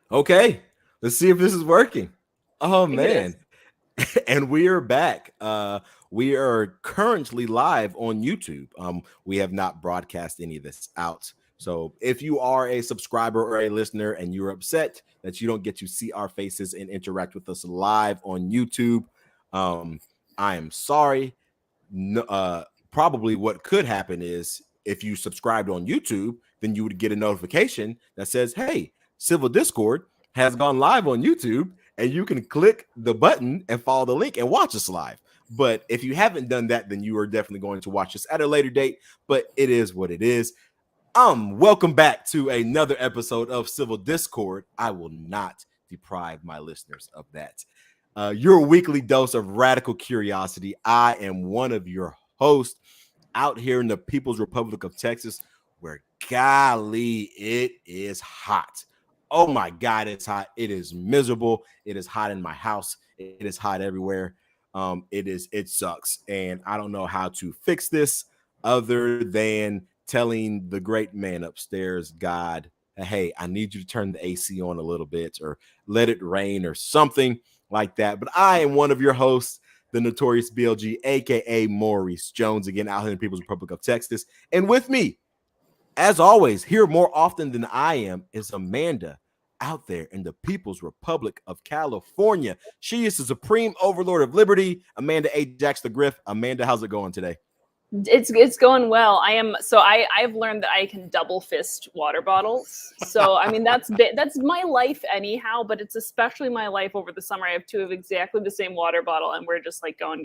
Okay, let's see if this is working. Oh I think it is. man. And we are back. We are currently live on YouTube. We have not broadcast any of this out. So if you are a subscriber or a listener and you're upset that you don't get to see our faces and interact with us live on YouTube, um, I am sorry. No, probably what could happen is if you subscribed on YouTube, then you would get a notification that says, "Hey, Civil Discord has gone live on YouTube," and you can click the button and follow the link and watch us live. But if you haven't done that, then you are definitely going to watch us at a later date. But it is what it is. Welcome back to another episode of Civil Discord. I will not deprive my listeners of that. Your weekly dose of radical curiosity. I am one of your hosts out here in the People's Republic of Texas, where golly, it is hot. Oh my God, it's hot. It is miserable. It is hot in my house. It is hot everywhere. It sucks. And I don't know how to fix this other than telling the great man upstairs, God, hey, I need you to turn the AC on a little bit or let it rain or something like that. But I am one of your hosts, the notorious BLG, aka Maurice Jones, again out here in the People's Republic of Texas. And with me, as always, here more often than I am, is Amanda out there in the People's Republic of California. She is the supreme overlord of liberty, Amanda Ajax the Griff. Amanda, how's it going today? It's going well. I've learned that I can double fist water bottles. So I mean that's my life anyhow, but it's especially my life over the summer. I have two of exactly the same water bottle, and we're just like going.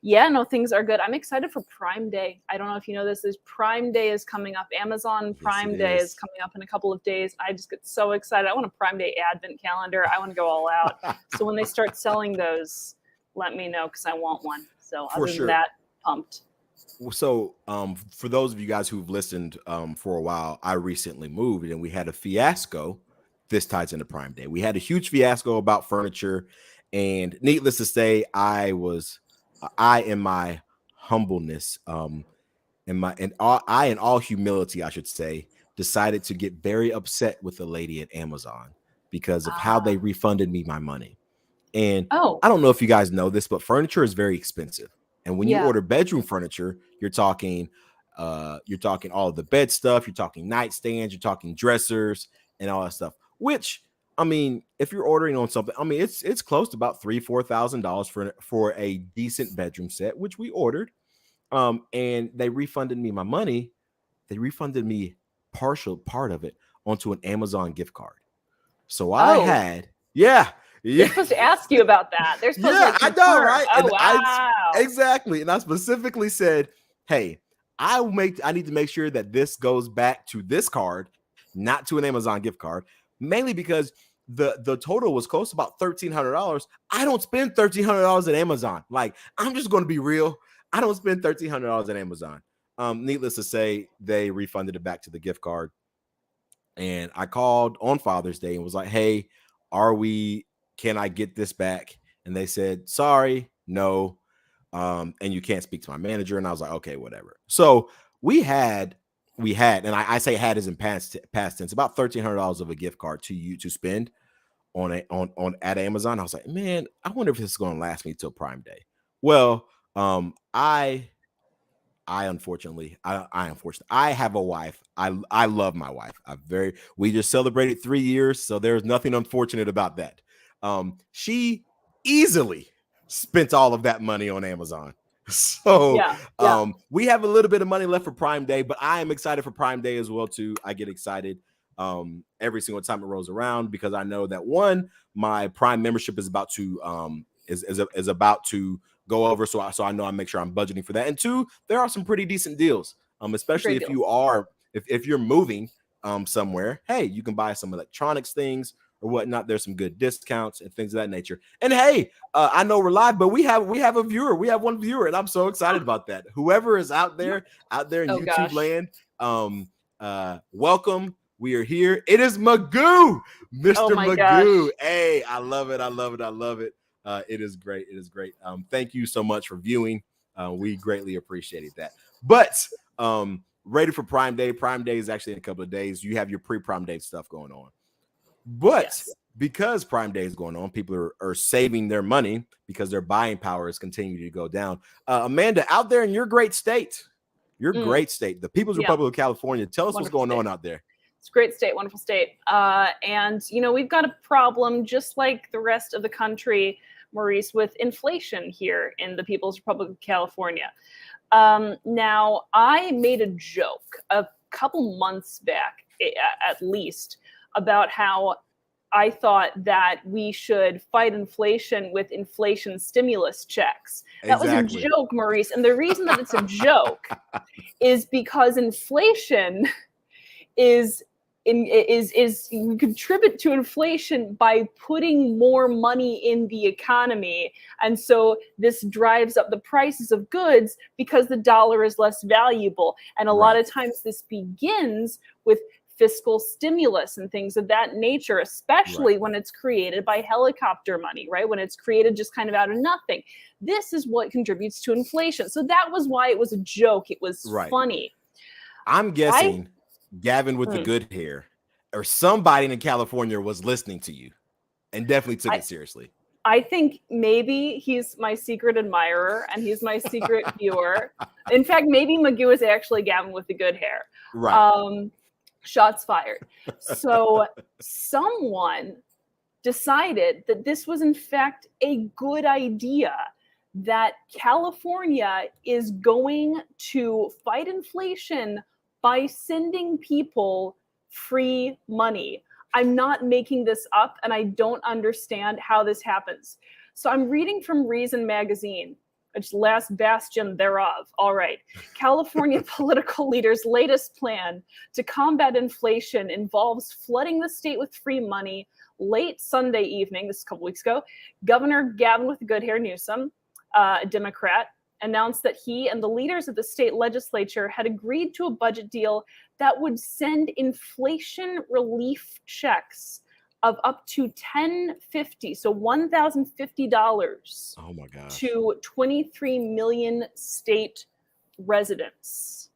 Yeah, no, things are good. I'm excited for Prime Day. I don't know if you know this, is Prime Day is coming up. Amazon Prime Day is coming up in a couple of days. I just get so excited. I want a Prime Day advent calendar. I want to go all out. So when they start selling those, let me know because I want one. So For other than sure. that, pumped. So, for those of you guys who've listened for a while, I recently moved and we had a fiasco. This ties into Prime Day. We had a huge fiasco about furniture, and needless to say, in my humbleness, in all humility, I should say, decided to get very upset with the lady at Amazon because of how they refunded me my money. And Oh, I don't know if you guys know this, but furniture is very expensive. And when you yeah. order bedroom furniture, you're talking all of the bed stuff, you're talking nightstands, you're talking dressers and all that stuff. Which, I mean, if you're ordering on something, I mean, it's close to about $3,000-4,000 for a decent bedroom set, which we ordered. And they refunded me my money. They refunded me partial part of it onto an Amazon gift card. So I Oh, had, yeah, they're yeah. supposed to ask you about that. They're supposed to Yeah, like I know, confirm. right? Oh, And I wow. exactly, and I specifically said, "Hey, I need to make sure that this goes back to this card, not to an Amazon gift card, mainly because the total was close to about $1,300. I don't spend $1,300 at Amazon. Like, I'm just going to be real. I don't spend $1,300 at Amazon. Needless to say, they refunded it back to the gift card, and I called on Father's Day and was like, "Hey, are we? Can I get this back?" And they said, "Sorry, no, and you can't speak to my manager." And I was like, "Okay, whatever." So we had, and I say had is in past tense, about $1,300 of a gift card to you to spend on at Amazon. I was like, man, I wonder if this is going to last me till Prime Day. Well, I unfortunately, I have a wife. I love my wife. We just celebrated 3 years, so there's nothing unfortunate about that. She easily spent all of that money on Amazon. So Yeah, yeah. we have a little bit of money left for Prime Day, but I am excited for Prime Day as well too. I get excited every single time it rolls around because I know that one, my Prime membership is about to is about to go over, so I know I make sure I'm budgeting for that. And two, there are some pretty decent deals, especially Great if deals. you are if you're moving somewhere. Hey, you can buy some electronics things or whatnot. There's some good discounts and things of that nature. And hey, I know we're live, but we have a viewer. We have one viewer, and I'm so excited about that. Whoever is out there in Oh YouTube gosh. land, welcome. We are here. It is Magoo, Oh Mr. my Magoo. gosh. Hey, I love it. I love it. I love it. It is great. It is great. Thank you so much for viewing. We greatly appreciated that. But ready for Prime Day. Prime Day is actually in a couple of days. You have your pre-Prime Day stuff going on. But because Prime Day is going on, people are saving their money because their buying power is continuing to go down. Amanda, out there in your great state, the People's Republic of California, tell us what's going on out there. It's a great state, wonderful state. And, we've got a problem just like the rest of the country, Maurice, with inflation here in the People's Republic of California. Now, I made a joke a couple months back, at least, about how I thought that we should fight inflation with inflation stimulus checks. That was a joke, Maurice. And the reason that it's a joke is because inflation we contribute to inflation by putting more money in the economy. And so this drives up the prices of goods because the dollar is less valuable. And a lot of times this begins with fiscal stimulus and things of that nature, especially when it's created by helicopter money, right? When it's created just kind of out of nothing. This is what contributes to inflation. So that was why it was a joke. It was funny. I'm guessing Gavin with the good hair or somebody in California was listening to you and definitely took it seriously. I think maybe he's my secret admirer and he's my secret viewer. In fact, maybe Magoo is actually Gavin with the good hair. Right. Shots fired. So someone decided that this was in fact a good idea, that California is going to fight inflation by sending people free money. I'm not making this up, and I don't understand how this happens. So I'm reading from Reason magazine, which last bastion thereof. All right. California political leaders' latest plan to combat inflation involves flooding the state with free money. Late Sunday evening, this is a couple weeks ago, Governor Gavin with the good hair Newsom, a Democrat, announced that he and the leaders of the state legislature had agreed to a budget deal that would send inflation relief checks of up to $1,050, so $1,050. Oh my gosh. To 23 million state residents.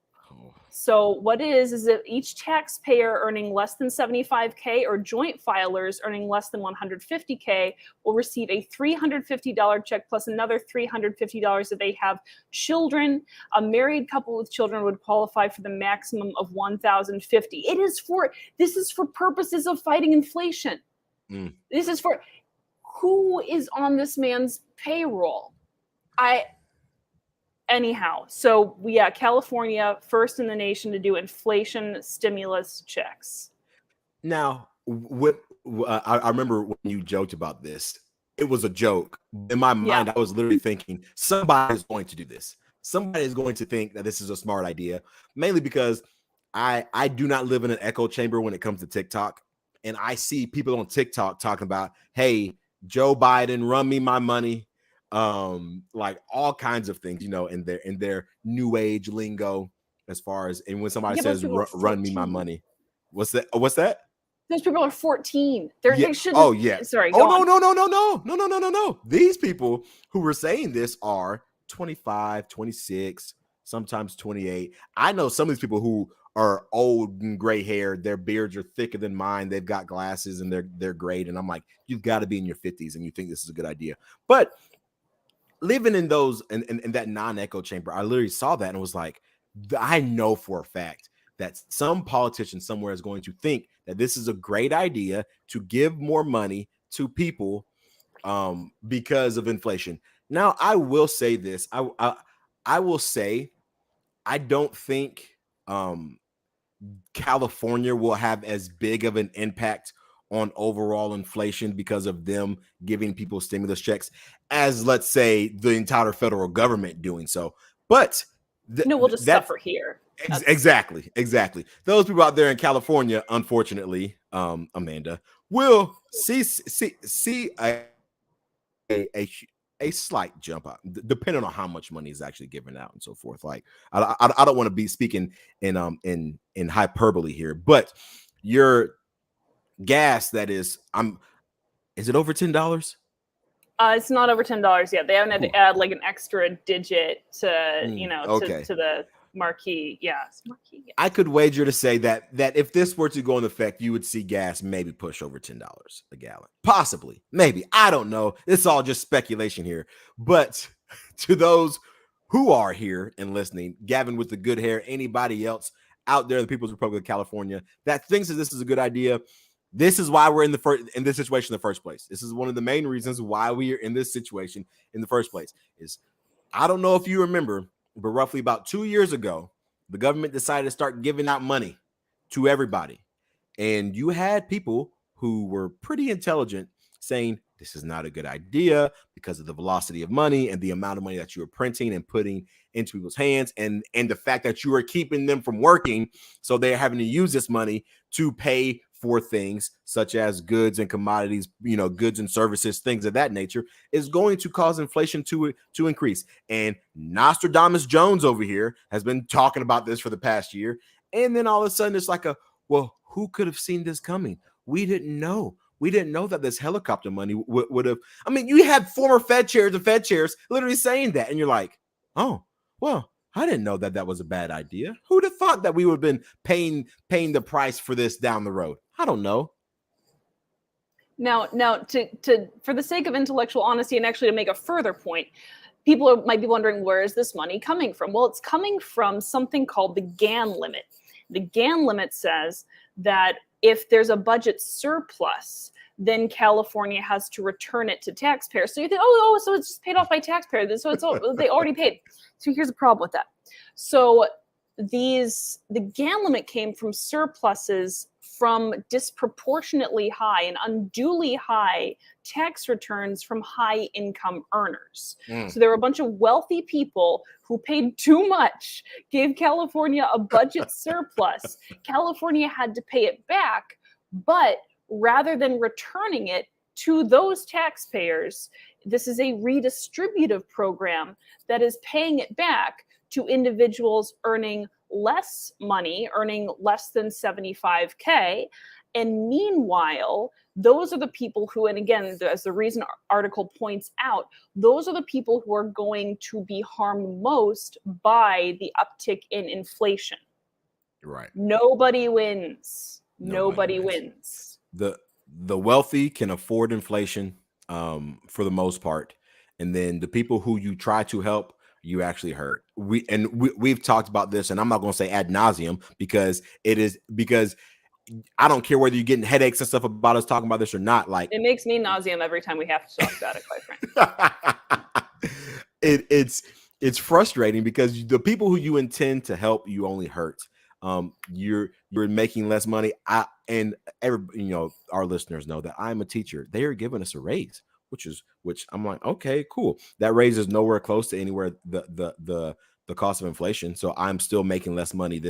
So what it is that each taxpayer earning less than 75K or joint filers earning less than 150K will receive a $350 check plus another $350 if they have children. A married couple with children would qualify for the maximum of $1,050. This is for purposes of fighting inflation. This is for who is on this man's payroll. Anyhow, so California first in the nation to do inflation stimulus checks. Now, I remember when you joked about this, it was a joke. In my mind, I was literally thinking somebody is going to do this. Somebody is going to think that this is a smart idea, mainly because I do not live in an echo chamber when it comes to TikTok. And I see people on TikTok talking about, hey, Joe Biden, run me my money. Like all kinds of things, in their new age lingo, as far as, and when somebody says run me my money, what's that? Those people are 14. They shouldn't. Oh yeah. Sorry. No. These people who were saying this are 25, 26, sometimes 28. I know some of these people who are old and gray haired, their beards are thicker than mine, they've got glasses and they're great. And I'm like, you've got to be in your 50s and you think this is a good idea. But living in those in that non-echo chamber, I literally saw that and was like, I know for a fact that some politician somewhere is going to think that this is a great idea to give more money to people because of inflation. Now, I will say this. I will say I don't think California will have as big of an impact on overall inflation because of them giving people stimulus checks as, let's say, the entire federal government doing so. But we'll just suffer here. Exactly. Those people out there in California, unfortunately, Amanda, will see a slight jump up, depending on how much money is actually given out and so forth. Like, I don't want to be speaking in hyperbole here, but your gas, that is it over $10? It's not over $10 yet. They haven't had to add like an extra digit to to the Marquee, yes. Marquee, yes. I could wager to say that if this were to go into effect, you would see gas maybe push over $10 a gallon. Possibly, maybe. I don't know. It's all just speculation here. But to those who are here and listening, Gavin with the good hair, anybody else out there in the People's Republic of California that thinks that this is a good idea, this is why we're in this situation in the first place. This is one of the main reasons why we are in this situation in the first place. Is I don't know if you remember, but roughly about 2 years ago, the government decided to start giving out money to everybody. And you had people who were pretty intelligent saying this is not a good idea because of the velocity of money and the amount of money that you were printing and putting into people's hands, and the fact that you are keeping them from working. So they're having to use this money to pay for things such as goods and commodities, goods and services, things of that nature, is going to cause inflation to increase. And Nostradamus Jones over here has been talking about this for the past year. And then all of a sudden it's like well, who could have seen this coming? We didn't know. We didn't know that this helicopter money would have. I mean, you had former Fed chairs and Fed chairs literally saying that. And you're like, oh, well, I didn't know that was a bad idea. Who'd have thought that we would have been paying the price for this down the road? I don't know. Now, to for the sake of intellectual honesty and actually to make a further point, people might be wondering, where is this money coming from? Well, it's coming from something called the GAN limit. The GAN limit says that if there's a budget surplus, then California has to return it to taxpayers. So you think, so it's just paid off by taxpayers. So they already paid. So here's the problem with that. So the GAN limit came from surpluses from disproportionately high and unduly high tax returns from high income earners. So there were a bunch of wealthy people who paid too much, gave California a budget surplus. California had to pay it back, but rather than returning it to those taxpayers, this is a redistributive program that is paying it back to individuals earning less money, earning less than $75K. And meanwhile, those are the people who, and again, as the Reason article points out, those are the people who are going to be harmed most by the uptick in inflation. Right. Nobody wins. Nobody wins. The wealthy can afford inflation for the most part. And then the people who you try to help, you actually hurt. We've talked about this, and I'm not going to say ad nauseum because I don't care whether you're getting headaches and stuff about us talking about this or not. Like, it makes me nauseum every time we have to talk about it, quite frankly. It's frustrating because the people who you intend to help, you only hurt. You're making less money. Our listeners know that I'm a teacher. They are giving us a raise, which I'm like, okay, cool. That raise is nowhere close to anywhere the cost of inflation. So I'm still making less money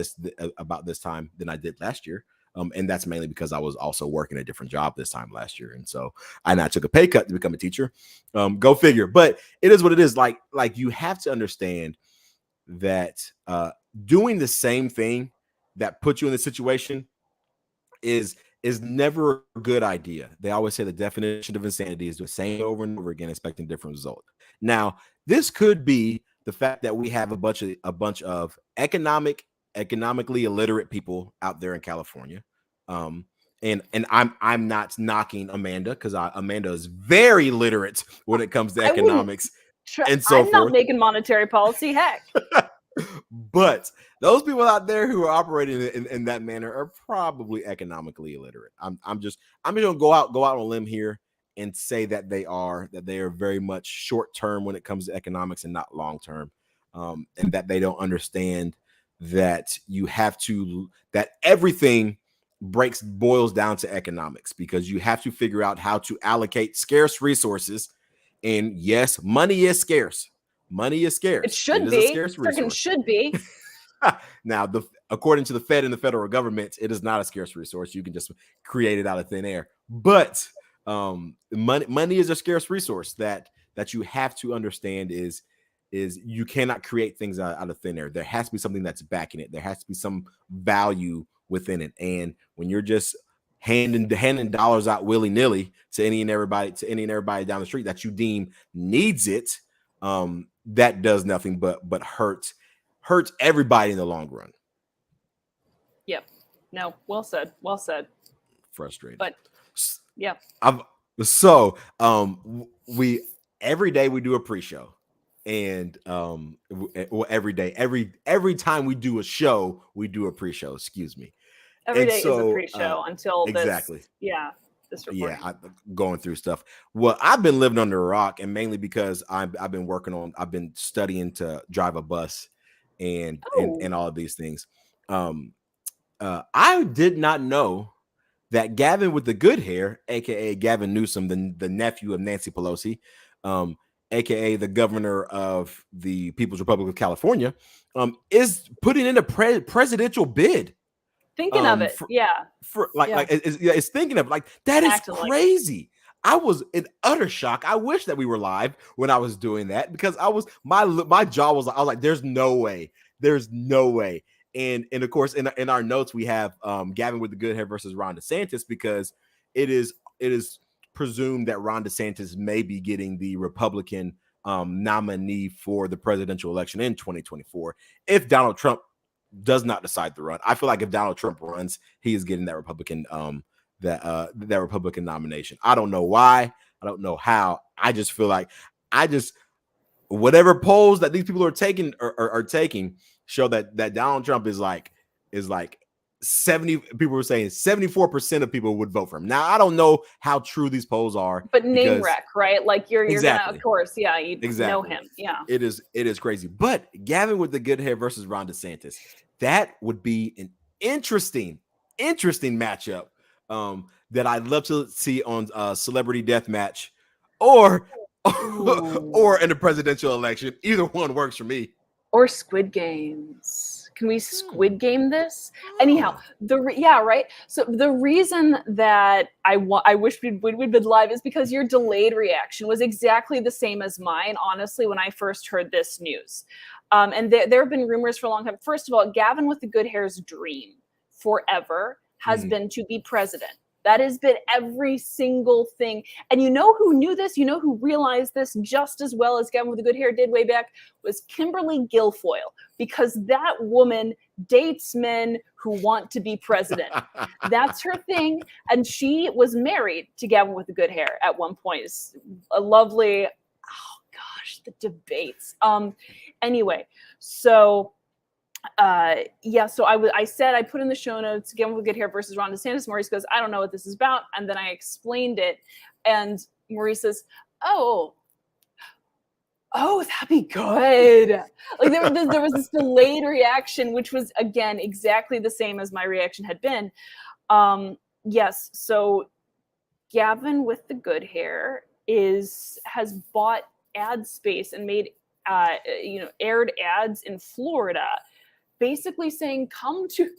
about this time than I did last year. And that's mainly because I was also working a different job this time last year. And so I took a pay cut to become a teacher. Go figure. But it is what it is. Like you have to understand that doing the same thing that puts you in this situation is never a good idea. They always say the definition of insanity is the same over and over again, expecting different results. Now, this could be the fact that we have a bunch of economically illiterate people out there in California. And I'm not knocking Amanda, because Amanda is very literate when it comes to economics and so forth. I'm not making monetary policy, heck. But those people out there who are operating in that manner are probably economically illiterate. I'm just gonna go out on a limb here and say that they are very much short term when it comes to economics and not long term, and that they don't understand that that everything boils down to economics, because you have to figure out how to allocate scarce resources. And yes, money is scarce. Money is scarce. It should be. Freaking should be. Now, according to the Fed and the federal government, it is not a scarce resource. You can just create it out of thin air. But money is a scarce resource that you have to understand is you cannot create things out of thin air. There has to be something that's backing it. There has to be some value within it. And when you're just handing dollars out willy-nilly to any and everybody down the street that you deem needs it, that does nothing but hurt hurts everybody in the long run. Yep. No, well said. Well said. Frustrating. But yeah. We every day we do a pre-show. And every day, every time we do a show, we do a pre-show. Excuse me. Every day is a pre-show until exactly. This recording. Going through stuff. Well, I've been living under a rock, and mainly because I've been studying to drive a bus and all of these things. I did not know that Gavin with the good hair, aka Gavin Newsom, the nephew of Nancy Pelosi, aka the governor of the People's Republic of California, is putting in a presidential bid. Thinking of it, it's thinking of like that is crazy. I was in utter shock. I wish that we were live when I was doing that, because my jaw was like, there's no way. And of course, in our notes we have Gavin with the good hair versus Ron DeSantis, because it is presumed that Ron DeSantis may be getting the Republican nominee for the presidential election in 2024 if Donald Trump does not decide to run. I feel like if Donald Trump runs, he is getting that Republican that Republican nomination. I don't know why. I don't know how. I just feel like whatever polls that these people are taking are taking show that Donald Trump is like 70. People were saying 74% of people would vote for him. Now I don't know how true these polls are, but name wreck, right? Like you're gonna, of course, you know him. Yeah, it is crazy. But Gavin with the good hair versus Ron DeSantis, that would be an interesting matchup that I'd love to see on Celebrity Deathmatch or in a presidential election. Either one works for me. Or Squid Games. Can we Squid Game this? Anyhow, right? So the reason that I wish we'd been live is because your delayed reaction was exactly the same as mine, honestly, when I first heard this news. And there have been rumors for a long time. First of all, Gavin with the good hair's dream forever has been to be president. That has been every single thing. And you know who knew this? You know who realized this just as well as Gavin with the good hair did way back? Was Kimberly Guilfoyle, because that woman dates men who want to be president. That's her thing. And she was married to Gavin with the good hair at one point. It's a lovely, oh gosh, the debates. Anyway, so so I said, I put in the show notes, Gavin with good hair versus Ron DeSantis. Maurice goes, I don't know what this is about. And then I explained it. And Maurice says, oh, that'd be good. Like there was this delayed reaction, which was, again, exactly the same as my reaction had been. Yes. So Gavin with the good hair has bought ad space and made, aired ads in Florida, basically saying, come to,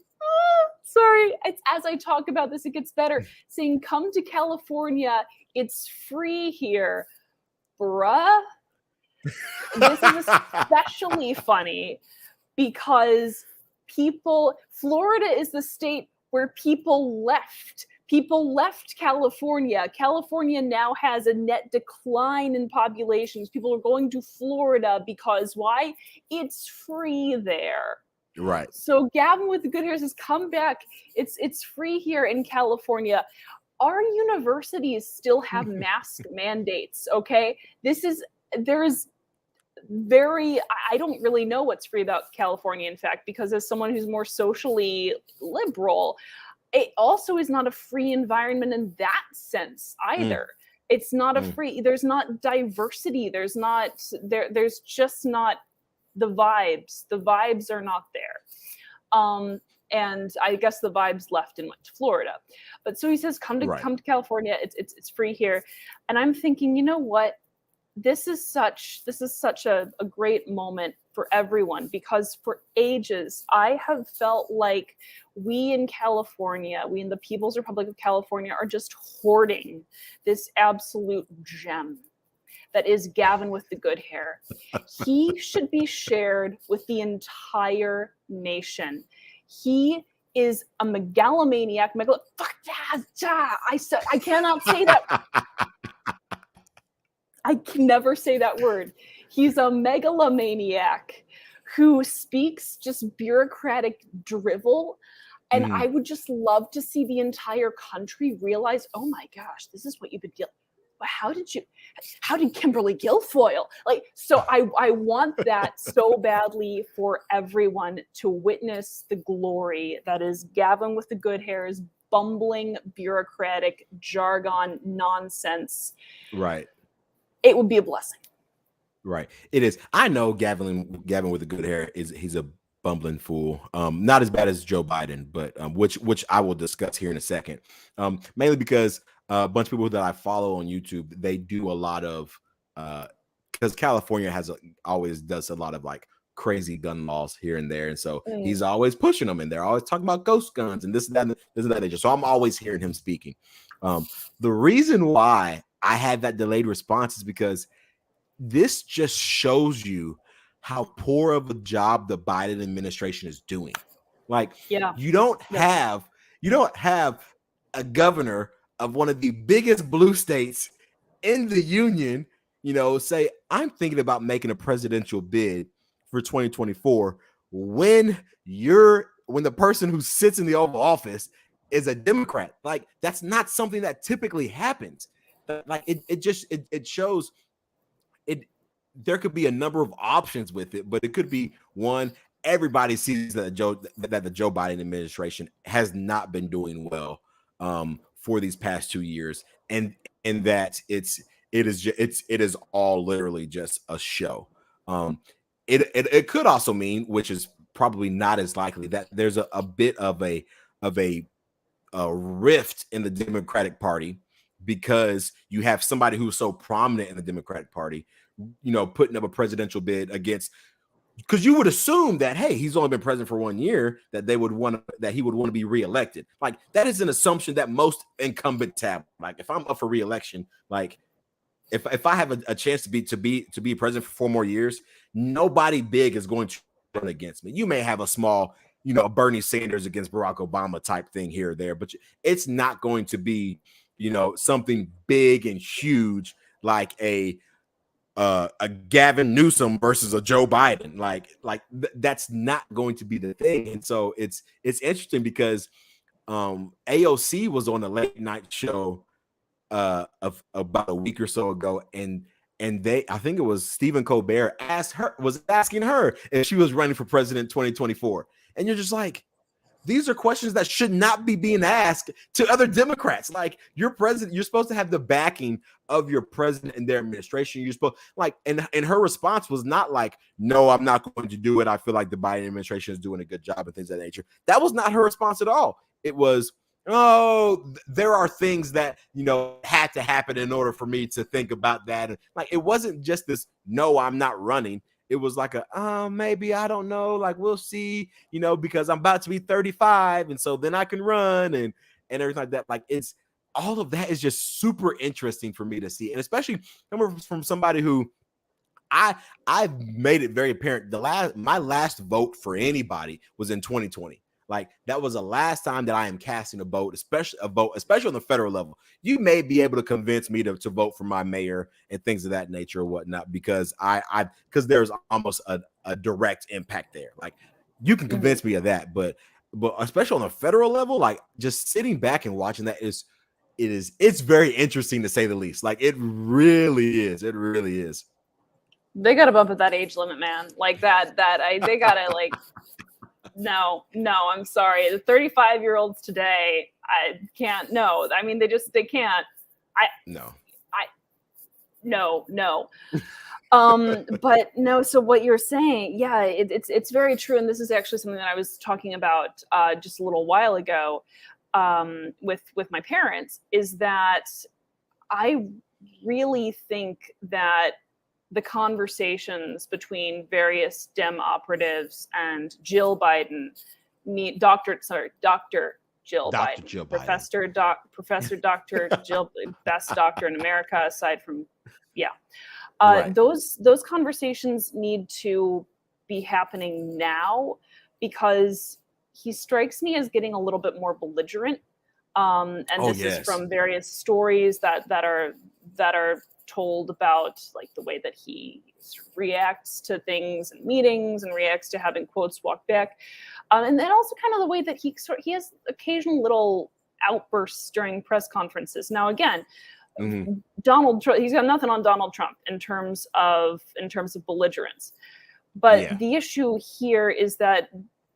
sorry, it's, as I talk about this, it gets better, saying, come to California, it's free here. Bruh. This is especially funny because Florida is the state where people left. People left California. California now has a net decline in populations. People are going to Florida because why? It's free there. Right. So Gavin with the good hair says, come back. It's free here in California. Our universities still have mask mandates, okay? I don't really know what's free about California, in fact, because as someone who's more socially liberal, it also is not a free environment in that sense either. It's not a free, there's not diversity. There's just not the vibes. The vibes are not there. And I guess the vibes left and went to Florida. But so he says, come to California. It's free here. And I'm thinking, you know what? This is such a great moment for everyone, because for ages I have felt like we in California, we in the People's Republic of California, are just hoarding this absolute gem that is Gavin with the good hair. He should be shared with the entire nation. He is a megalomaniac. I cannot say that. I can never say that word. He's a megalomaniac who speaks just bureaucratic drivel. And I would just love to see the entire country realize, oh my gosh, this is what you've been dealing. How did Kimberly Guilfoyle? Like, so I want that so badly for everyone to witness the glory that is Gavin with the good hair's bumbling bureaucratic jargon nonsense. Right. It would be a blessing. Right. It is. I know Gavin with the good hair he's a bumbling fool. Not as bad as Joe Biden, but which I will discuss here in a second. Mainly because a bunch of people that I follow on YouTube, they do a lot of because California always does a lot of like crazy gun laws here and there, and so he's always pushing them, and they're always talking about ghost guns and this and that and this and that nature. So I'm always hearing him speaking. The reason why I had that delayed response is because this just shows you how poor of a job the Biden administration is doing. Like, you don't have a governor of one of the biggest blue states in the union, say, I'm thinking about making a presidential bid for 2024 when the person who sits in the Oval Office is a Democrat. Like, that's not something that typically happens. Like, it shows there could be a number of options with it, but it could be one, everybody sees that the Joe Biden administration has not been doing well for these past 2 years, and that it is all literally just a show. It could also mean, which is probably not as likely, that there's a bit of a rift in the Democratic Party, because you have somebody who's so prominent in the Democratic Party, putting up a presidential bid against, because you would assume that, hey, he's only been president for 1 year, that he would want to be reelected. Like, that is an assumption that most incumbents have. Like, if I'm up for reelection, like if I have a chance to be president for 4 more years, nobody big is going to run against me. You may have a small, Bernie Sanders against Barack Obama type thing here or there, but it's not going to be, something big and huge like a Gavin Newsom versus a Joe Biden. That's not going to be the thing. And so it's interesting because AOC was on a late night show of about a week or so ago, and I think it was Stephen Colbert was asking her if she was running for president 2024. And you're just like, these are questions that should not be being asked to other Democrats. Like, your president, you're supposed to have the backing of your president and their administration. You're supposed, like, and her response was not like, no, I'm not going to do it. I feel like the Biden administration is doing a good job and things of that nature. That was not her response at all. It was, oh, there are things that, had to happen in order for me to think about that. And like, it wasn't just this, no, I'm not running. It was like maybe, I don't know, like, we'll see, because I'm about to be 35, and so then I can run and everything like that. Like, it's all of that is just super interesting for me to see, and especially coming from somebody who I've made it very apparent. My last vote for anybody was in 2020. Like, that was the last time that I am casting a vote, especially on the federal level. You may be able to convince me to vote for my mayor and things of that nature or whatnot, because because there's almost a direct impact there. Like, you can convince me of that, but especially on the federal level, like, just sitting back and watching that it's very interesting, to say the least. Like, it really is. It really is. They got to bump up that age limit, man. Like they got to like. No, I'm sorry. The 35-year-olds today, I can't. No, I mean, they can't. No. But no. So what you're saying, yeah, it's very true, and this is actually something that I was talking about just a little while ago with my parents. Is that I really think that the conversations between various Dem operatives and Jill Biden, Dr. Jill Biden, Professor Dr. Jill, best doctor in America, aside from, right. Those conversations need to be happening now, because he strikes me as getting a little bit more belligerent. And this is from various stories that are told about like the way that he sort of reacts to things and meetings and reacts to having quotes walked back. And then also kind of the way that he has occasional little outbursts during press conferences. Now, again, Donald Trump, he's got nothing on Donald Trump in terms of belligerence. But the issue here is that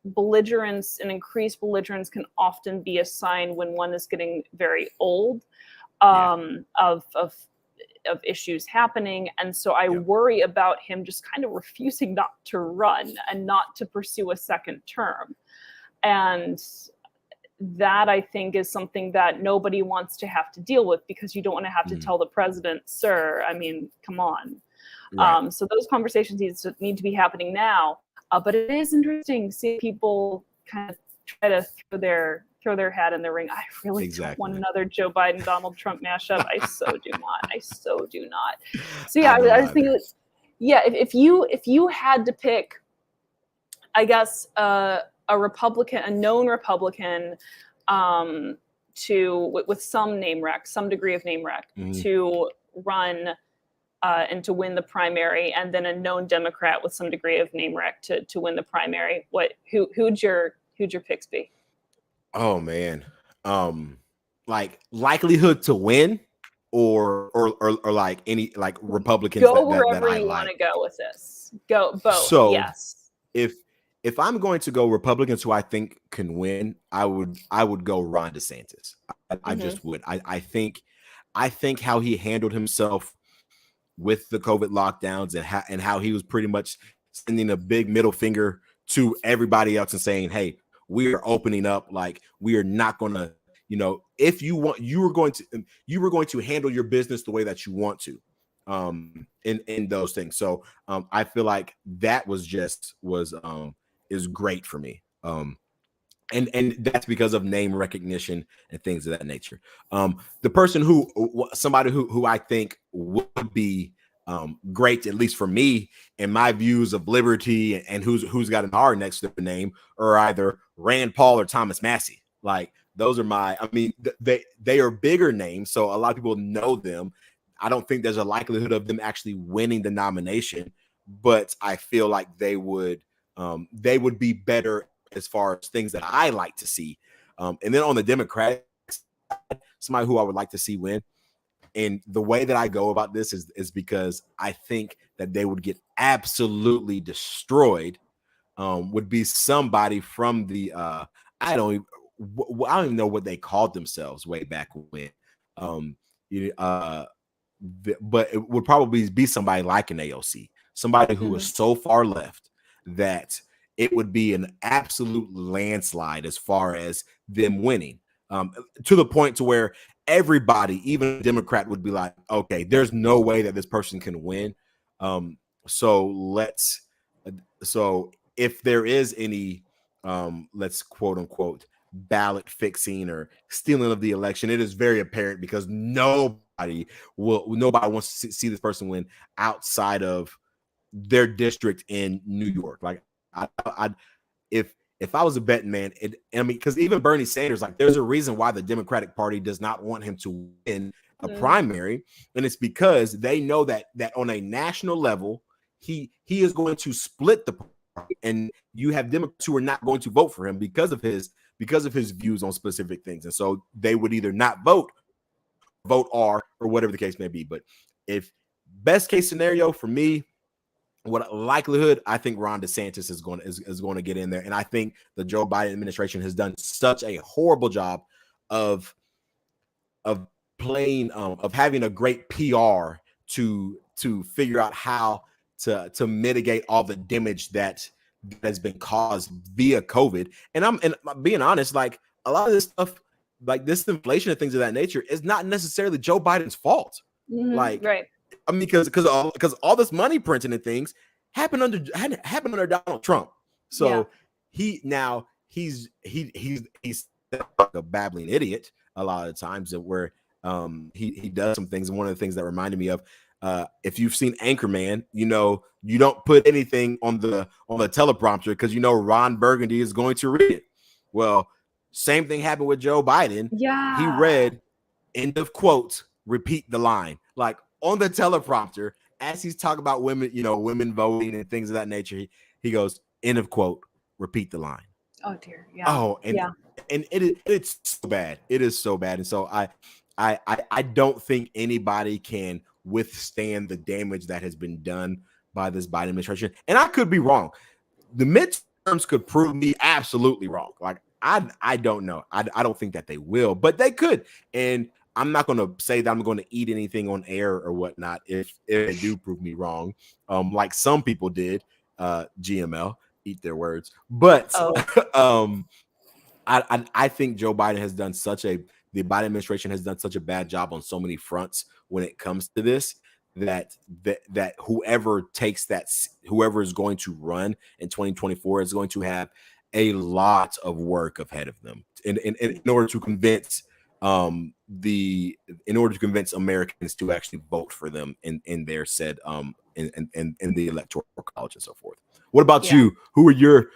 belligerence and increased belligerence can often be a sign when one is getting very old of issues happening. And so I worry about him just kind of refusing not to run and not to pursue a second term. And that, I think, is something that nobody wants to have to deal with, because you don't want to have to tell the president, sir, I mean, come on. Right. So those conversations need to be happening now. But it is interesting seeing people kind of try to throw their hat in the ring. I really don't want another Joe Biden, Donald Trump mashup. I so do not. I so do not. So yeah, I was thinking, if you had to pick, I guess, a Republican, a known Republican, with some name rec, some degree of name rec, to run and to win the primary, and then a known Democrat with some degree of name rec to win the primary, who'd your picks be? Oh man, like likelihood to win, or like any like Republicans go wherever you want to go with this. Go both. So yes, if I'm going to go Republicans who I think can win, I would go Ron DeSantis. I just would. I think how he handled himself with the COVID lockdowns and how he was pretty much sending a big middle finger to everybody else and saying, hey, we are opening up. Like, we are not going to, if you want, you were going to handle your business the way that you want to, in those things. So I feel like that is great for me. And that's because of name recognition and things of that nature. The person somebody who I think would be great, at least for me, in my views of liberty and who's got an R next to the name, are either Rand Paul or Thomas Massie. Like, those are they are bigger names, so a lot of people know them. I don't think there's a likelihood of them actually winning the nomination, but I feel like they would be better as far as things that I like to see. And then on the Democratic side, somebody who I would like to see win, and the way that I go about this is because I think that they would get absolutely destroyed, would be somebody from the I don't even know what they called themselves way back when. But it would probably be somebody like an AOC, somebody who is so far left that it would be an absolute landslide as far as them winning, to the point to where everybody, even a Democrat, would be like, okay, there's no way that this person can win. So if there is any, let's quote unquote ballot fixing or stealing of the election, it is very apparent because nobody wants to see this person win outside of their district in New York. Like, if I was a betting man, because even Bernie Sanders, like, there's a reason why the Democratic Party does not want him to win a primary, and it's because they know that on a national level, he is going to split the party, and you have Democrats who are not going to vote for him because of his views on specific things, and so they would either not vote R, or whatever the case may be. But if best case scenario for me, what likelihood, I think Ron DeSantis is going to get in there, and I think the Joe Biden administration has done such a horrible job of playing of having a great PR to figure out how to mitigate all the damage that has been caused via COVID. And I'm being honest, like, a lot of this stuff, like this inflation and things of that nature, is not necessarily Joe Biden's fault. Like, right. I mean, because all this money printing and things happened under Donald Trump. So he's like a babbling idiot a lot of times, where he does some things. And one of the things that reminded me of, if you've seen Anchorman, you don't put anything on the teleprompter because Ron Burgundy is going to read it. Well, same thing happened with Joe Biden. Yeah, he read end of quote, repeat the line. Like, on the teleprompter as he's talking about women, women voting and things of that nature. He goes, end of quote, repeat the line. Oh dear. Yeah. Oh, and it's so bad. It is so bad. And so I don't think anybody can withstand the damage that has been done by this Biden administration. And I could be wrong. The midterms could prove me absolutely wrong. Like I don't know. I don't think that they will, but they could. And I'm not going to say that I'm going to eat anything on air or whatnot if they do prove me wrong, like some people did. GML, eat their words. But I think Joe Biden has done the Biden administration has done such a bad job on so many fronts when it comes to this that whoever is going to run in 2024 is going to have a lot of work ahead of them in order to convince Americans to actually vote for them in their said in the electoral college and so forth. What about you? Who are your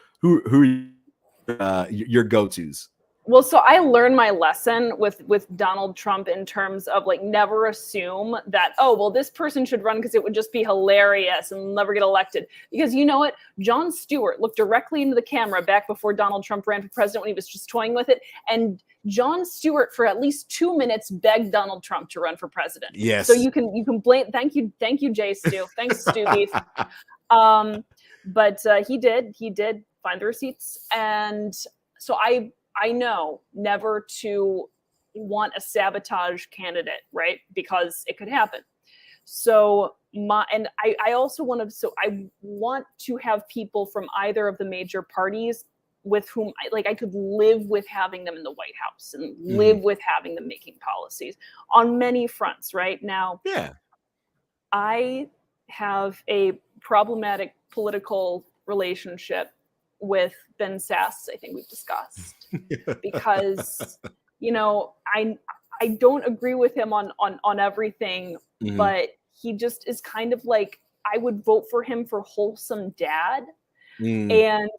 go-tos? Well, so I learned my lesson with Donald Trump in terms of like never assume that, oh, well, this person should run because it would just be hilarious and never get elected. Because you know what? Jon Stewart looked directly into the camera back before Donald Trump ran for president when he was just toying with it. And Jon Stewart for at least 2 minutes begged Donald Trump to run for president. Yes. So you can blame. Thank you, Jay Stu. Thanks, Stu Beef. But he did find the receipts, and so I know never to want a sabotage candidate, right? Because it could happen. So I also want to have people from either of the major parties with whom I could live with having them in the White House and live with having them making policies on many fronts right now. Yeah. I have a problematic political relationship with Ben Sasse, I think we've discussed, because I don't agree with him on everything, but he just is kind of like, I would vote for him for wholesome dad, and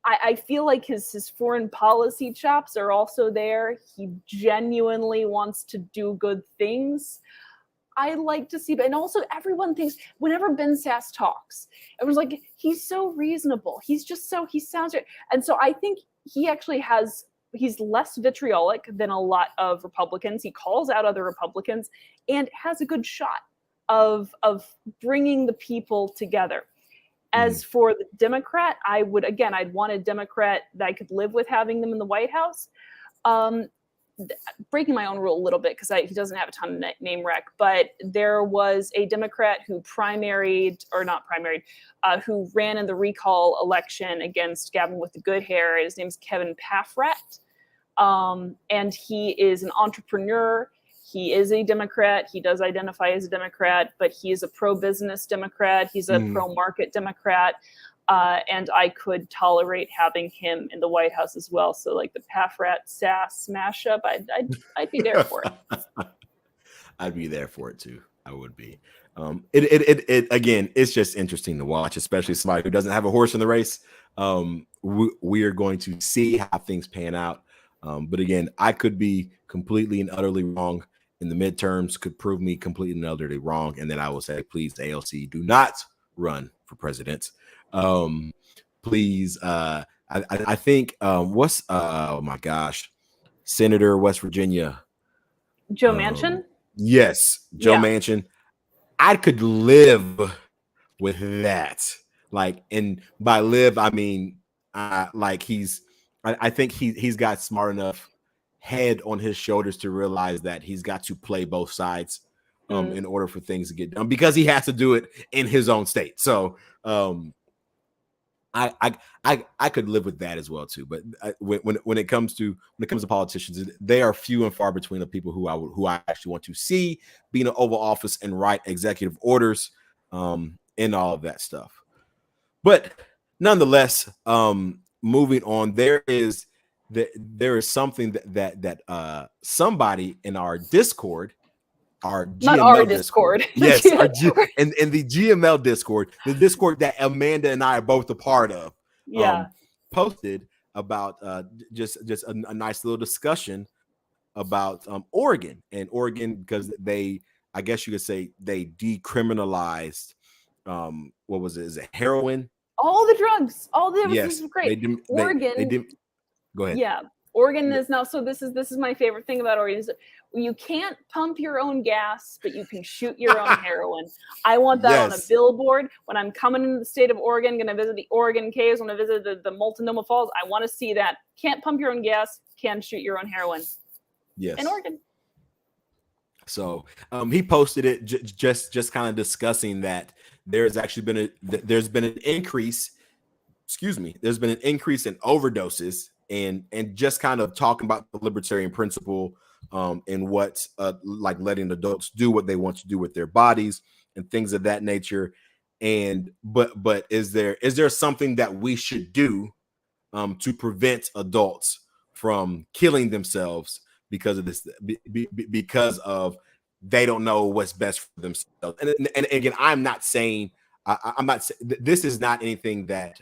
I feel like his foreign policy chops are also there. He genuinely wants to do good things. I like to see, and also everyone thinks whenever Ben Sasse talks, everyone's like, he's so reasonable. He sounds right. And so I think he's less vitriolic than a lot of Republicans. He calls out other Republicans and has a good shot of bringing the people together. As for the Democrat, I'd want a Democrat that I could live with having them in the White House. Breaking my own rule a little bit because he doesn't have a ton of name rec, but there was a Democrat who who ran in the recall election against Gavin with the good hair. His name's Kevin Paffratt, and he is an entrepreneur. He is a Democrat. He does identify as a Democrat, but he is a pro-business Democrat. He's a pro-market Democrat. And I could tolerate having him in the White House as well. So like the Paffratt-Sasse mashup, I'd be there for it. I'd be there for it too. I would be. It again, it's just interesting to watch, especially somebody who doesn't have a horse in the race. We are going to see how things pan out. But again, I could be completely and utterly wrong. In the midterms could prove me completely and utterly wrong. And then I will say, please, ALC, do not run for president. Please, I think oh my gosh, Senator West Virginia, Joe Manchin. Yes, Joe Manchin. I could live with that. Like, and by live, I mean like I think he's got smart enough head on his shoulders to realize that he's got to play both sides in order for things to get done, because he has to do it in his own state. So I could live with that as well too. But when it comes to politicians, they are few and far between the people who I actually want to see be in the Oval Office and write executive orders and all of that stuff. But nonetheless, moving on, there is something that somebody in our Discord, our not GML our Discord. Yes, and the GML Discord, the Discord that Amanda and I are both a part of, posted about just a nice little discussion about Oregon, and Oregon, because they, I guess you could say, they decriminalized what was it? Is it heroin? All the drugs, this Yes, is great. Oregon, they did. Go ahead. yeah, Oregon is now. So this is my favorite thing about Oregon is you can't pump your own gas, but you can shoot your own heroin. I want that on a billboard when I'm coming into the state of Oregon. Going to visit the Oregon Caves. When I visit the Multnomah Falls, I want to see that. Can't pump your own gas, can shoot your own heroin. Yes, in Oregon. So he posted it just kind of discussing that there's actually been an increase. Excuse me. There's been an increase in overdoses, and just kind of talking about the libertarian principle and what like letting adults do what they want to do with their bodies and things of that nature. And but is there something that we should do to prevent adults from killing themselves because of this, because of they don't know what's best for themselves? And again, I'm not saying I'm not. This is not anything that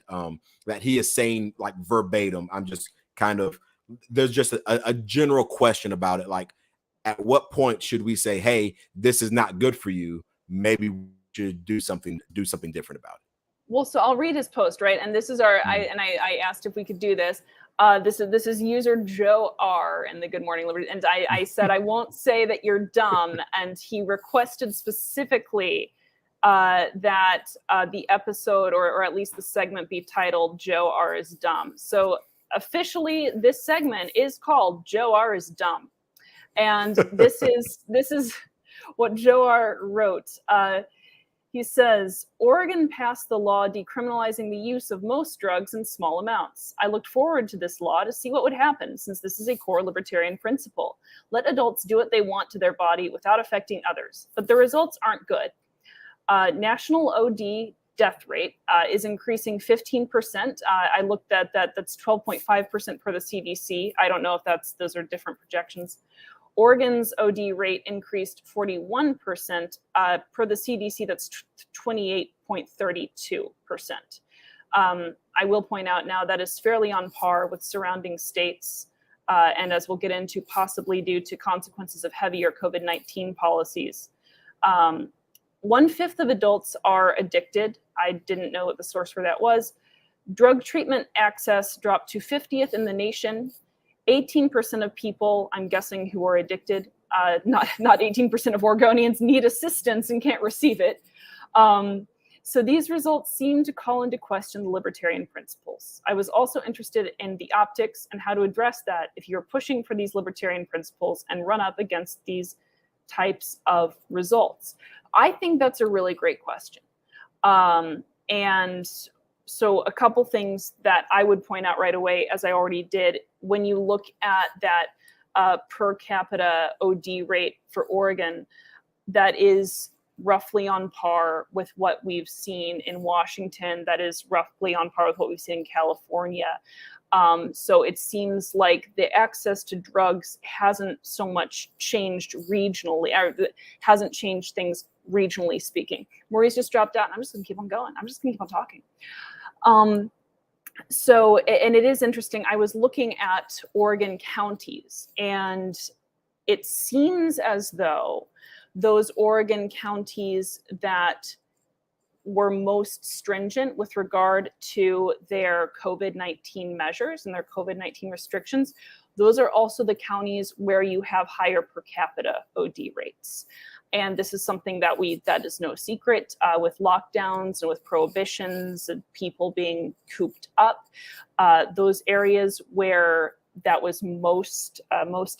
that he is saying like verbatim. I'm just kind of, there's just a general question about it. Like, at what point should we say, "Hey, this is not good for you. Maybe we should do something different about it"? Well, so I'll read his post, right? And this is our. I asked if we could do this. This is user JoeR in the Good Morning Liberty, and I said I won't say that you're dumb, and he requested specifically that the episode or at least the segment be titled "JoeR is dumb." So officially, this segment is called "JoeR is dumb," and this is what JoeR wrote. He says, Oregon passed the law decriminalizing the use of most drugs in small amounts. I looked forward to this law to see what would happen, since this is a core libertarian principle. Let adults do what they want to their body without affecting others. But the results aren't good. National OD death rate is increasing 15%. I looked at that. That's 12.5% per the CDC. I don't know if those are different projections. Oregon's OD rate increased 41%. Per the CDC, that's 28.32%. I will point out now that is fairly on par with surrounding states, and as we'll get into, possibly due to consequences of heavier COVID-19 policies. 1/5 of adults are addicted. I didn't know what the source for that was. Drug treatment access dropped to 50th in the nation. 18% of people, I'm guessing, who are addicted, not 18% of Oregonians need assistance and can't receive it. So these results seem to call into question the libertarian principles. I was also interested in the optics and how to address that if you're pushing for these libertarian principles and run up against these types of results. I think that's a really great question. And so a couple things that I would point out right away, as I already did, when you look at that per capita OD rate for Oregon, that is roughly on par with what we've seen in Washington. That is roughly on par with what we've seen in California. So it seems like the access to drugs hasn't so much changed regionally, or hasn't changed things regionally speaking. Maurice just dropped out, and I'm just going to keep on going. I'm just going to keep on talking. So, and it is interesting. I was looking at Oregon counties, and it seems as though those Oregon counties that were most stringent with regard to their COVID-19 measures and their COVID-19 restrictions, those are also the counties where you have higher per capita OD rates. And this is something that is no secret with lockdowns and with prohibitions and people being cooped up. Those areas where that was most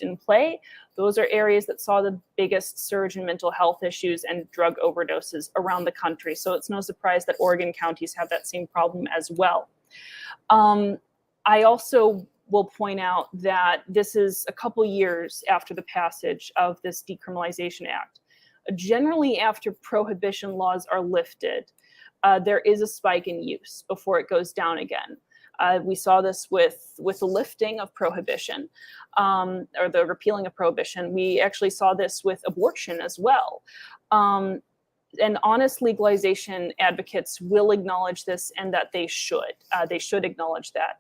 in play, those are areas that saw the biggest surge in mental health issues and drug overdoses around the country. So it's no surprise that Oregon counties have that same problem as well. I also will point out that this is a couple years after the passage of this Decriminalization Act. Generally, after prohibition laws are lifted, there is a spike in use before it goes down again. We saw this with the lifting of prohibition, or the repealing of prohibition. We actually saw this with abortion as well. And honest legalization advocates will acknowledge this, and that they should. They should acknowledge that.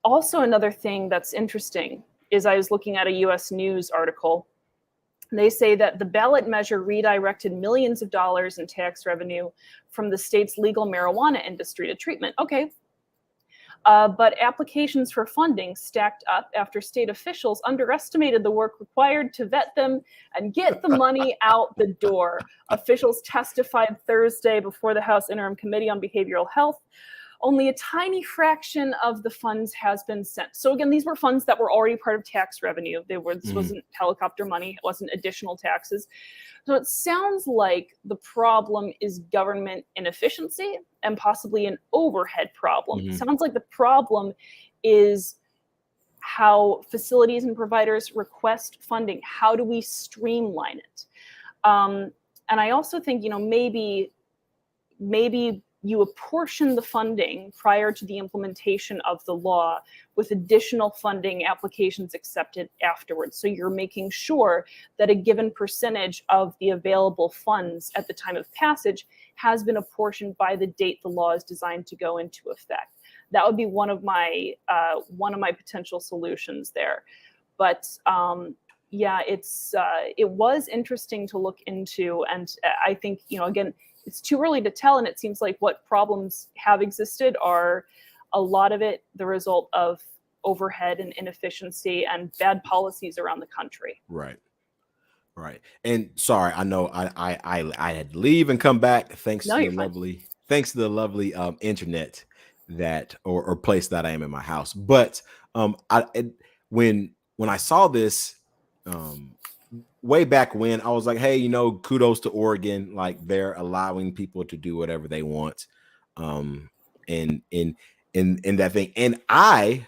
Also, another thing that's interesting is I was looking at a US News article. They say that the ballot measure redirected millions of dollars in tax revenue from the state's legal marijuana industry to treatment. Okay. But applications for funding stacked up after state officials underestimated the work required to vet them and get the money out the door. Officials testified Thursday before the House Interim Committee on Behavioral Health. Only a tiny fraction of the funds has been sent. So again, these were funds that were already part of tax revenue. This wasn't helicopter money. It wasn't additional taxes. So it sounds like the problem is government inefficiency and possibly an overhead problem. It sounds like the problem is how facilities and providers request funding. How do we streamline it? And I also think, maybe you apportion the funding prior to the implementation of the law with additional funding applications accepted afterwards. So you're making sure that a given percentage of the available funds at the time of passage has been apportioned by the date the law is designed to go into effect. That would be one of my potential solutions there. But yeah, it was interesting to look into, and I think again, it's too early to tell, and it seems like what problems have existed are a lot of it the result of overhead and inefficiency and bad policies around the country. Right. And sorry, I know I had to leave and come back thanks to the lovely internet that or place that I am in my house. But when I saw this way back when, I was like, hey, kudos to Oregon. Like, they're allowing people to do whatever they want in that thing. And I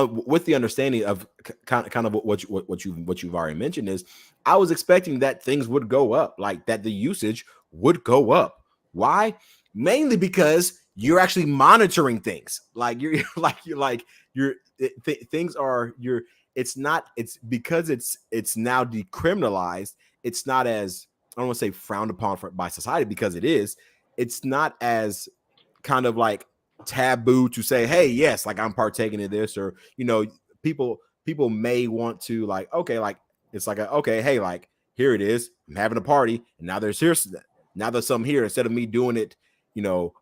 with the understanding of kind of what you've already mentioned, is I was expecting that things would go up, like that the usage would go up. Why? Mainly because you're actually monitoring things. Like it's because it's now decriminalized. It's not as, I don't want to say frowned upon by society, because it is. It's not as kind of like taboo to say, hey, yes, like I'm partaking in this, or people may want to, like, okay, like it's like okay, hey, like here it is, I'm having a party, and now there's something here, instead of me doing it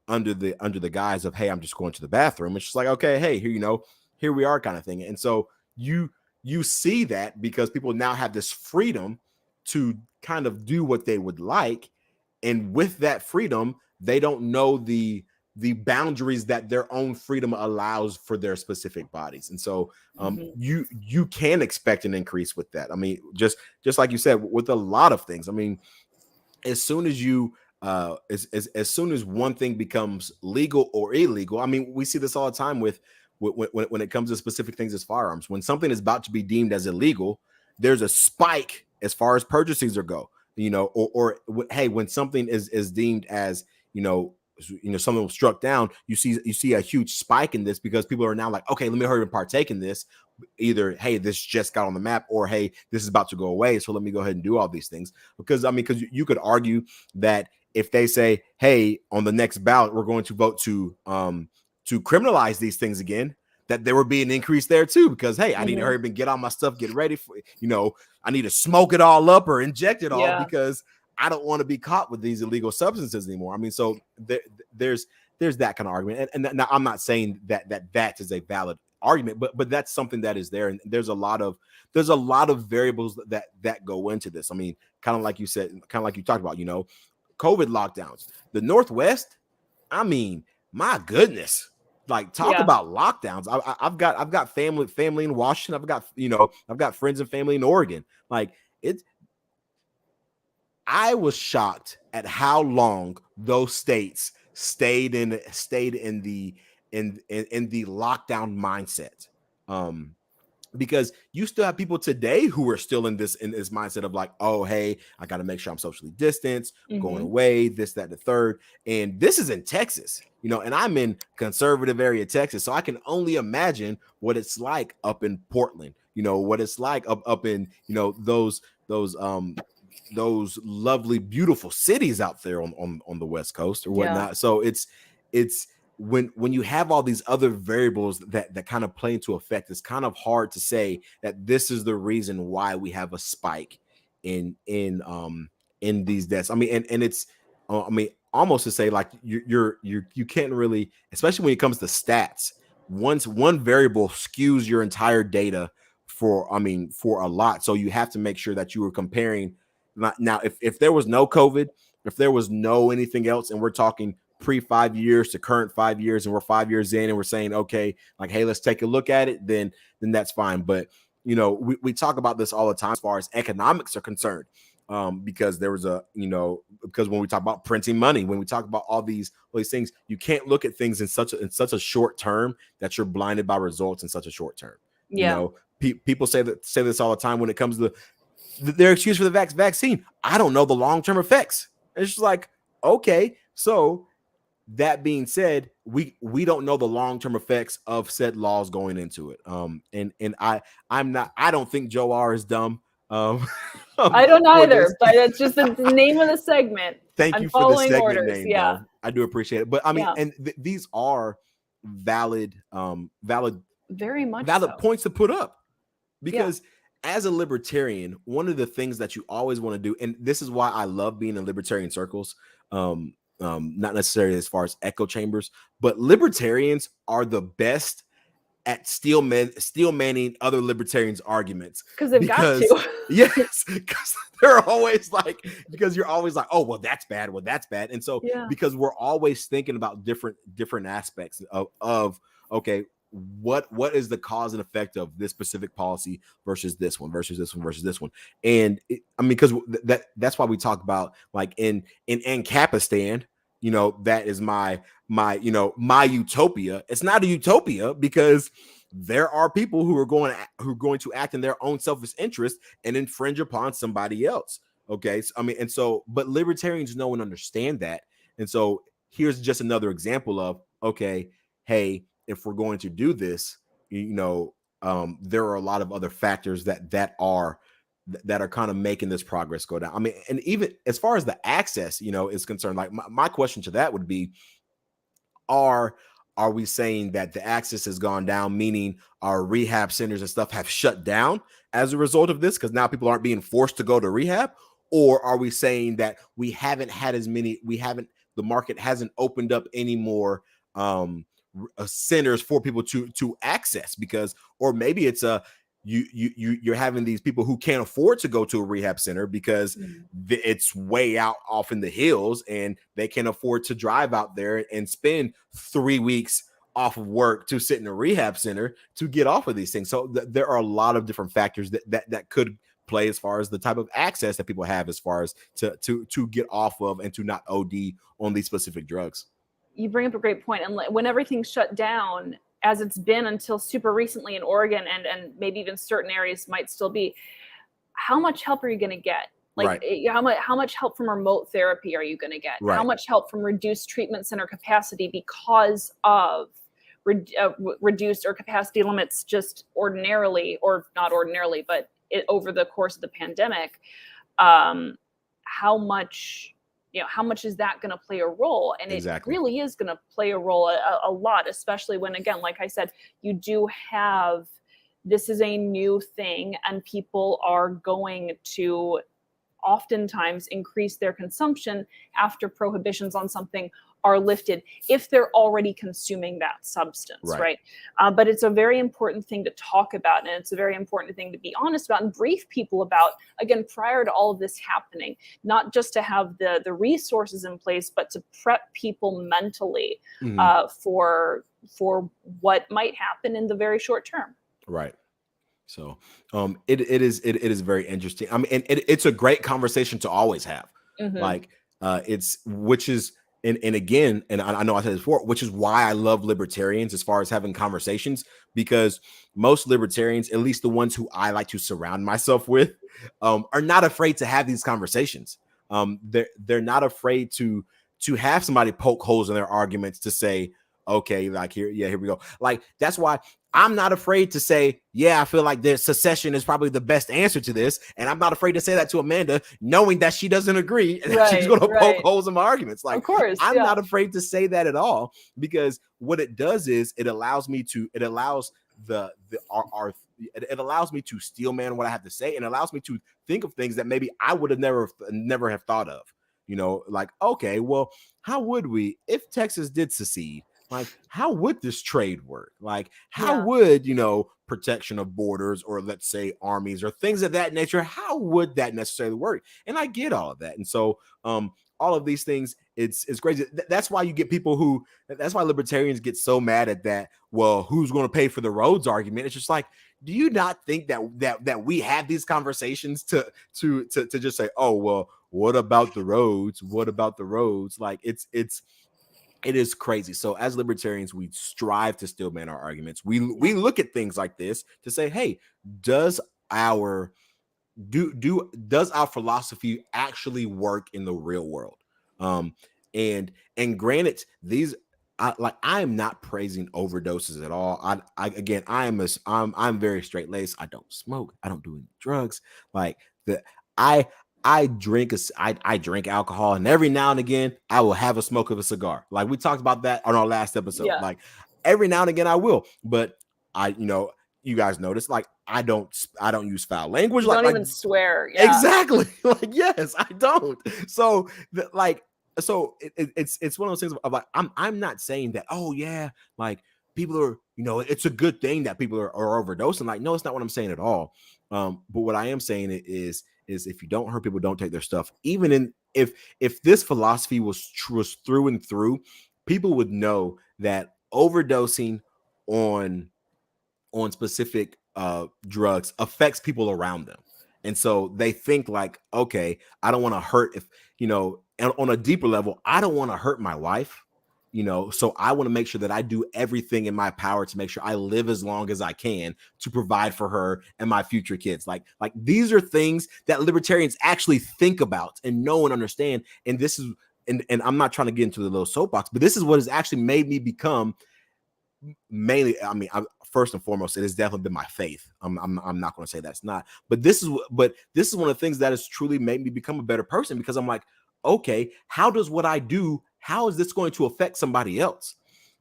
under the guise of, hey, I'm just going to the bathroom. It's just like, okay, hey, here we are, kind of thing. And so you see that because people now have this freedom to kind of do what they would like, and with that freedom, they don't know the boundaries that their own freedom allows for their specific bodies. And so you can expect an increase with that. I mean, just like you said, with a lot of things. I mean, as soon as you as soon as one thing becomes legal or illegal, I mean, we see this all the time when it comes to specific things as firearms. When something is about to be deemed as illegal, there's a spike as far as purchases go, or hey, when something is deemed as, something was struck down, you see a huge spike in this, because people are now like, okay, let me hurry and partake in this. Either, hey, this just got on the map, or hey, this is about to go away, so let me go ahead and do all these things. Because you could argue that if they say, hey, on the next ballot, we're going to vote to criminalize these things again, that there would be an increase there too, because hey, I need to hurry up and get all my stuff, get ready for, I need to smoke it all up or inject it all, because I don't want to be caught with these illegal substances anymore. I mean, so there's that kind of argument, and now I'm not saying that is a valid argument, but that's something that is there, and there's a lot of variables that go into this. I mean, kind of like you said, kind of like you talked about, COVID lockdowns, the Northwest. I mean, my goodness, like talk about lockdowns. I've got family in Washington. I've got friends and family in Oregon. Like I was shocked at how long those states stayed in the lockdown mindset. Because you still have people today who are still in this mindset of like, oh, hey, I got to make sure I'm socially distanced, going away, this, that, the third. And this is in Texas, and I'm in conservative area Texas. So I can only imagine what it's like up in Portland, what it's like up in, those lovely, beautiful cities out there on the West Coast or whatnot. So it's when you have all these other variables that kind of play into effect, it's kind of hard to say that this is the reason why we have a spike in these deaths. I mean, and it's I mean, almost to say like you can't really, especially when it comes to stats, once one variable skews your entire data for a lot. So you have to make sure that you were comparing. Now, if there was no COVID, if there was no anything else, and we're talking pre 5 years to current 5 years, and we're 5 years in, and we're saying, okay, like, hey, let's take a look at it, then that's fine. But we talk about this all the time as far as economics are concerned, because there was because when we talk about printing money, when we talk about all these things, you can't look at things in such a short term that you're blinded by results in such a short term. Yeah. People say this all the time when it comes to their excuse for the vaccine. I don't know the long-term effects. It's just like, okay, so that being said, we don't know the long-term effects of said laws going into it. And I don't think JoeR is dumb. I don't either, but it's just the name of the segment. Thank you for the segment orders. name. Yeah, though. I do appreciate it. But I mean, and these are valid, very much valid so. points to put up, because as a libertarian, one of the things that you always want to do, and this is why I love being in libertarian circles, not necessarily as far as echo chambers, but libertarians are the best at steel manning other libertarians' arguments, because they've got to. Yes, because they're always like, because you're always like, oh, well, that's bad. Well, that's bad. And so because we're always thinking about different aspects of okay, what is the cause and effect of this specific policy versus this one versus this one versus this one. And I mean, because that's why we talk about, like, in Ancapistan, that is my utopia. It's not a utopia, because there are people who are going to act in their own selfish interest and infringe upon somebody else. Okay, so, I mean, and so, but libertarians know and understand that. And so here's just another example of, okay, hey, if we're going to do this, there are a lot of other factors that are kind of making this progress go down. I mean, and even as far as the access, is concerned, like my question to that would be, are we saying that the access has gone down, meaning our rehab centers and stuff have shut down as a result of this, because now people aren't being forced to go to rehab? Or are we saying that we haven't had as many, the market hasn't opened up any more centers for people to access? Because, or maybe it's you're having these people who can't afford to go to a rehab center because it's way out off in the hills, and they can't afford to drive out there and spend 3 weeks off of work to sit in a rehab center to get off of these things. So there are a lot of different factors that could play as far as the type of access that people have, as far as to get off of and to not OD on these specific drugs. You bring up a great point. And when everything's shut down, as it's been until super recently in Oregon, and maybe even certain areas might still be, how much help are you going to get? Like, how much help from remote therapy are you going to get? How much help from reduced treatment center capacity because of reduced or capacity limits, just ordinarily, or not ordinarily, but over the course of the pandemic? How much is that going to play a role? And it really is going to play a role a lot, especially when, again, like I said, you do have, this is a new thing, and people are going to oftentimes increase their consumption after prohibitions on something are lifted, if they're already consuming that substance, right? But it's a very important thing to talk about, and it's a very important thing to be honest about and brief people about, again, prior to all of this happening, not just to have the resources in place, but to prep people mentally for what might happen in the very short term. Right. So it is very interesting. I mean, and it's a great conversation to always have. Like and again, and I know I said this before, which is why I love libertarians as far as having conversations, because most libertarians, at least the ones who I like to surround myself with, are not afraid to have these conversations. They're not afraid to have somebody poke holes in their arguments, to say, okay, like here we go. Like, that's why I'm not afraid to say, yeah, I feel like the secession is probably the best answer to this. And I'm not afraid to say that to Amanda, knowing that she doesn't agree and that she's going to poke holes in my arguments. Like, of course, I'm not afraid to say that at all, because what it does is it allows me to, it allows it allows me to steel man what I have to say, and allows me to think of things that maybe I would have never have thought of. You know, like, okay, well, how would we, if Texas did secede, like, how would this trade work? Like, how would, you know, protection of borders, or let's say armies or things of that nature, how would that necessarily work? And I get all of that. And so all of these things, it's crazy. That's why you get people who, that's why libertarians get so mad at that. Well, who's going to pay for the roads argument? It's just like, do you not think that we have these conversations to just say, oh, well, what about the roads? What about the roads? Like, it is crazy. So as libertarians, we strive to still man our arguments. We look at things like this to say, hey, does our philosophy actually work in the real world? And granted, these, I am not praising overdoses at all. I'm very straight laced. I don't smoke. I don't do any drugs. Like, I drink alcohol, and every now and again I will have a smoke of a cigar. Like, we talked about that on our last episode. Like, every now and again I will, but you guys notice, like, I don't use foul language. You don't even swear. Exactly. Like, yes, I don't. So it's one of those things of like, I'm not saying that, oh yeah, like, people are, it's a good thing that people are overdosing. Like, no, it's not what I'm saying at all. But what I am saying is if you don't hurt people, don't take their stuff. Even if this philosophy was through and through, people would know that overdosing on specific drugs affects people around them. And so they think like, okay, I don't want to hurt, on a deeper level, I don't want to hurt my wife, so I want to make sure that I do everything in my power to make sure I live as long as I can to provide for her and my future kids. Like these are things that libertarians actually think about and know and understand. And this is, and I'm not trying to get into the little soapbox, but this is what has actually made me become mainly, first and foremost, it has definitely been my faith. I'm not going to say that's not, but this is one of the things that has truly made me become a better person, because I'm like, okay, how does what I do, how is this going to affect somebody else?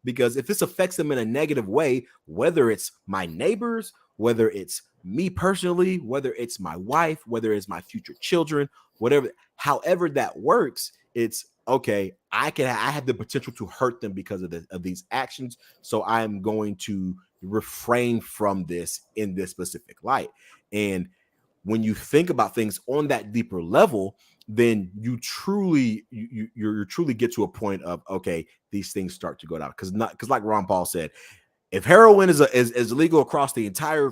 Because if this affects them in a negative way, whether it's my neighbors, whether it's me personally, whether it's my wife, whether it's my future children, whatever, however that works, it's okay, I have the potential to hurt them because of these actions. So I'm going to refrain from this in this specific light. And when you think about things on that deeper level, then you truly get to a point of, okay, these things start to go down. Because like Ron Paul said, if heroin is legal across the entire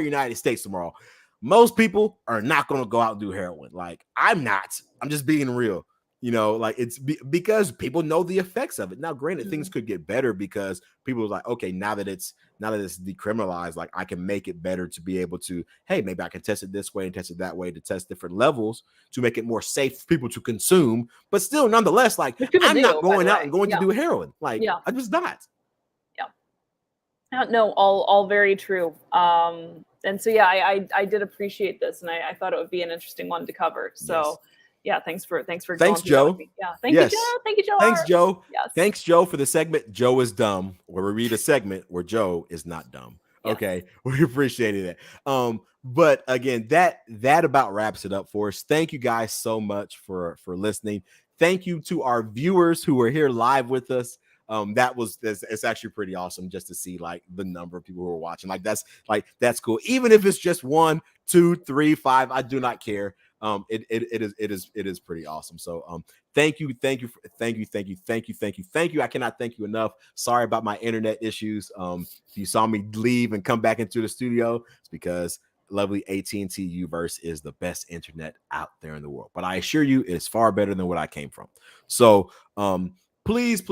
United States tomorrow, most people are not going to go out and do heroin. Like, I'm not. I'm just being real. Like, it's because people know the effects of it. Now, granted, things could get better because people are like, okay, now that it's decriminalized, like, I can make it better to be able to, hey, maybe I can test it this way and test it that way to test different levels to make it more safe for people to consume. But still, nonetheless, like, I'm not going out and going to do heroin. Like, I'm just not. No, all very true. And so, I did appreciate this, and I thought it would be an interesting one to cover. So, thanks, Joe. Thanks, Joe. Thank you, Joe. Thank you, Joe. Thanks, Joe. Yes. Thanks, Joe, for the segment Joe is Dumb, where we read a segment where Joe is not dumb. Yes. Okay, we appreciated it. But again, that about wraps it up for us. Thank you guys so much for listening. Thank you to our viewers who are here live with us. It's actually pretty awesome just to see like the number of people who are watching. That's cool. Even if it's just 1, 2, 3, 5, I do not care. It is pretty awesome. So thank you. I cannot thank you enough. Sorry about my internet issues. If you saw me leave and come back into the studio, it's because lovely AT&T Uverse is the best internet out there in the world. But I assure you, it's far better than what I came from. So please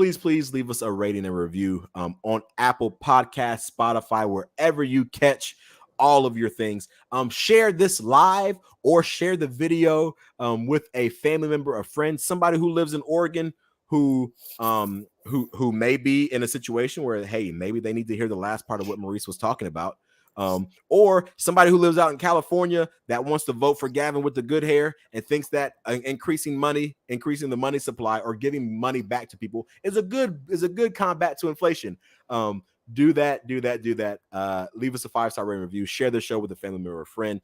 leave us a rating and review on Apple Podcasts, Spotify, wherever you catch all of your things. Share this live or share the video with a family member, a friend, somebody who lives in Oregon who who may be in a situation where, hey, maybe they need to hear the last part of what Maurice was talking about. Or somebody who lives out in California that wants to vote for Gavin with the good hair and thinks that increasing the money supply or giving money back to people is a good combat to inflation. Do that. Leave us a 5-star rating review. Share the show with a family member or friend.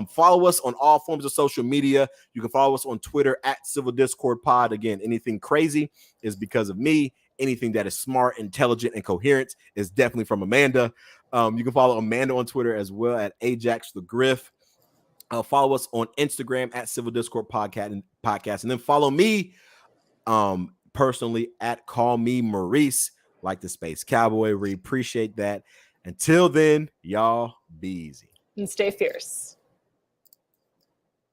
Follow us on all forms of social media. You can follow us on Twitter at Civil Discord Pod. Again, anything crazy is because of me. Anything that is smart, intelligent, and coherent is definitely from Amanda. You can follow Amanda on Twitter as well at Ajax the Griff. Follow us on Instagram at Civil Discord Podcast, and then follow me personally at Call Me Maurice, like the Space Cowboy. We appreciate that. Until then, y'all be easy and stay fierce.